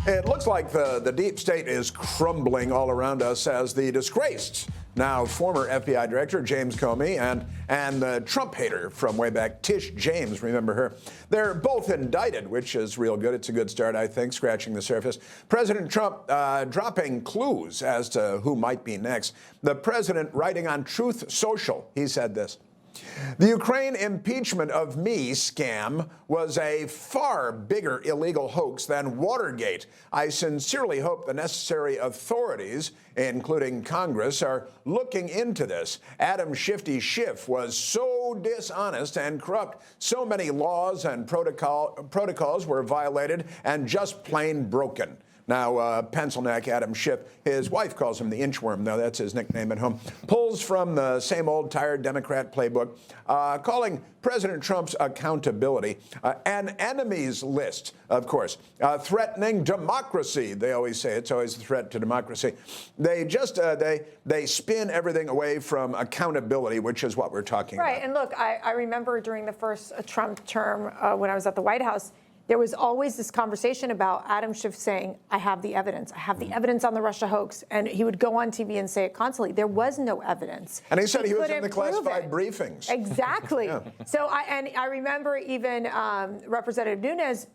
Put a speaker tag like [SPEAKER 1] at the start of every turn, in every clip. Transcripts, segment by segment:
[SPEAKER 1] It looks like the deep state is crumbling all around us as the disgraced, now former FBI Director James Comey and the Trump hater from way back, Tish James, remember her? They're both indicted, which is real good. It's a good start, I think, scratching the surface. President Trump dropping clues as to who might be next. The president writing on Truth Social, he said this: "The Ukraine impeachment of me scam was a far bigger illegal hoax than Watergate. I sincerely hope the necessary authorities, including Congress, are looking into this. Adam Schifty Schiff was so dishonest and corrupt. So many laws and protocols were violated and just plain broken." Now, pencil neck Adam Schiff, his wife calls him the inchworm, though that's his nickname at home, pulls from the same old tired Democrat playbook, calling President Trump's accountability an enemies list, of course, threatening democracy. They always say it's always a threat to democracy. They just, they spin everything away from accountability, which is what we're talking about.
[SPEAKER 2] Right, and look, I remember during the first Trump term when I was at the White House, there was always this conversation about Adam Schiff saying, I have the evidence. I have the evidence on the Russia hoax. And he would go on TV and say it constantly. There was no evidence.
[SPEAKER 1] And he said he was in the classified briefings.
[SPEAKER 2] Exactly. Yeah. So I remember even Representative Nunes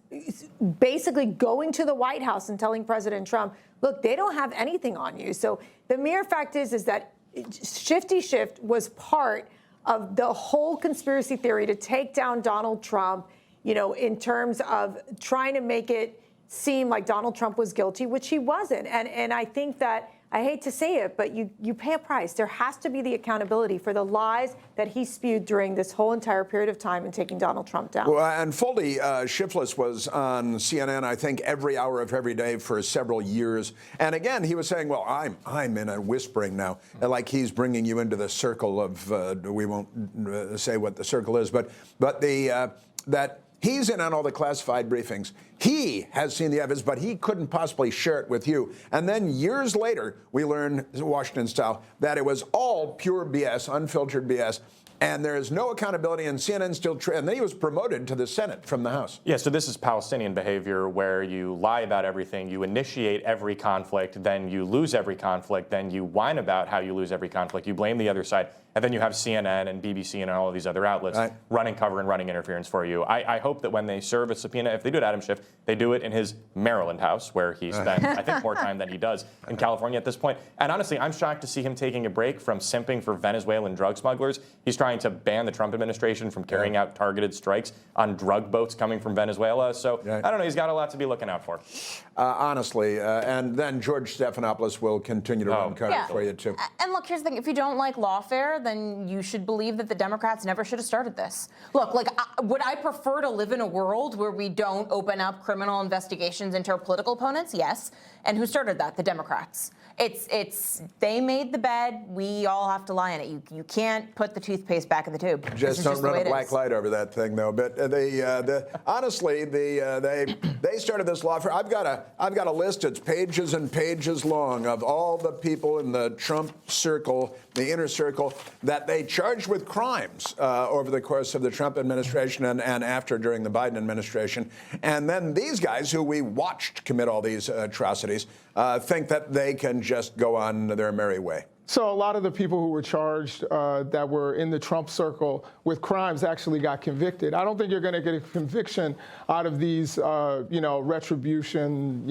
[SPEAKER 2] basically going to the White House and telling President Trump, look, they don't have anything on you. So the mere fact is that Schifty Schiff was part of the whole conspiracy theory to take down Donald Trump, you know, in terms of trying to make it seem like Donald Trump was guilty, which he wasn't. And I think that, I hate to say it, but you pay a price. There has to be the accountability for the lies that he spewed during this whole entire period of time in taking Donald Trump down.
[SPEAKER 1] Well, and fully Schiffless was on CNN, I think, every hour of every day for several years. And again, he was saying, well, I'm in a whispering now, like he's bringing you into the circle of, we won't say what the circle is, but that he's in on all the classified briefings. He has seen the evidence, but he couldn't possibly share it with you. And then years later, we learn, Washington style, that it was all pure BS, unfiltered BS. And there is no accountability, and CNN still, and then he was promoted to the Senate from the House.
[SPEAKER 3] Yeah, so this is Palestinian behavior where you lie about everything, you initiate every conflict, then you lose every conflict, then you whine about how you lose every conflict, you blame the other side, and then you have CNN and BBC and all of these other outlets running cover and running interference for you. I hope that when they serve a subpoena, if they do it Adam Schiff, they do it in his Maryland house, where he spent, I think, more time than he does in California at this point. And honestly, I'm shocked to see him taking a break from simping for Venezuelan drug smugglers. He's trying to ban the Trump administration from carrying out targeted strikes on drug boats coming from Venezuela. So, I don't know, he's got a lot to be looking out for.
[SPEAKER 1] Honestly, and then George Stephanopoulos will continue to run cover for you, too.
[SPEAKER 4] And look, here's the thing. If you don't like lawfare, then you should believe that the Democrats never should have started this. Look, like, would I prefer to live in a world where we don't open up criminal investigations into our political opponents? Yes. And who started that? The Democrats. They made the bed. We all have to lie in it. You can't put the toothpaste back in the tube.
[SPEAKER 1] Just don't run a black light over that thing, though. But honestly, they started this lawfare. I've got a list. It's pages and pages long of all the people in the Trump circle, the inner circle, that they charged with crimes over the course of the Trump administration and after during the Biden administration. And then these guys who we watched commit all these atrocities think that they can just go on their merry way.
[SPEAKER 5] So a lot of the people who were charged that were in the Trump circle with crimes actually got convicted. I don't think you're going to get a conviction out of these, retribution,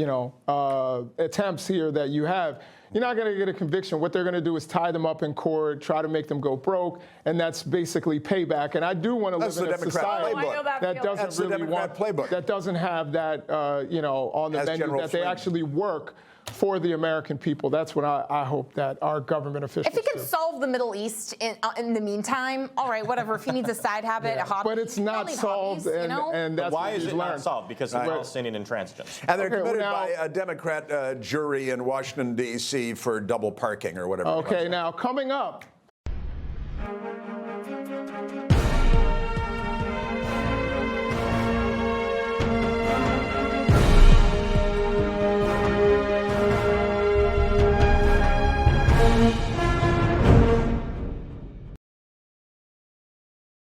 [SPEAKER 5] attempts here that you have. You're not going to get a conviction. What they're going to do is tie them up in court, try to make them go broke, and that's basically payback. And I do want to live in a society that doesn't really want, that doesn't have that, on the menu, that they actually work for the American people. That's what I hope that our government officials
[SPEAKER 4] If he can solve the Middle East in the meantime, all right, whatever. If he needs a side habit, a hobby.
[SPEAKER 5] But it's not solved, and that's
[SPEAKER 3] why is it not solved? Because of Palestinian intransigence.
[SPEAKER 1] And they're committed by a Democrat jury in Washington, D.C. for double parking or whatever.
[SPEAKER 5] Okay, now coming up.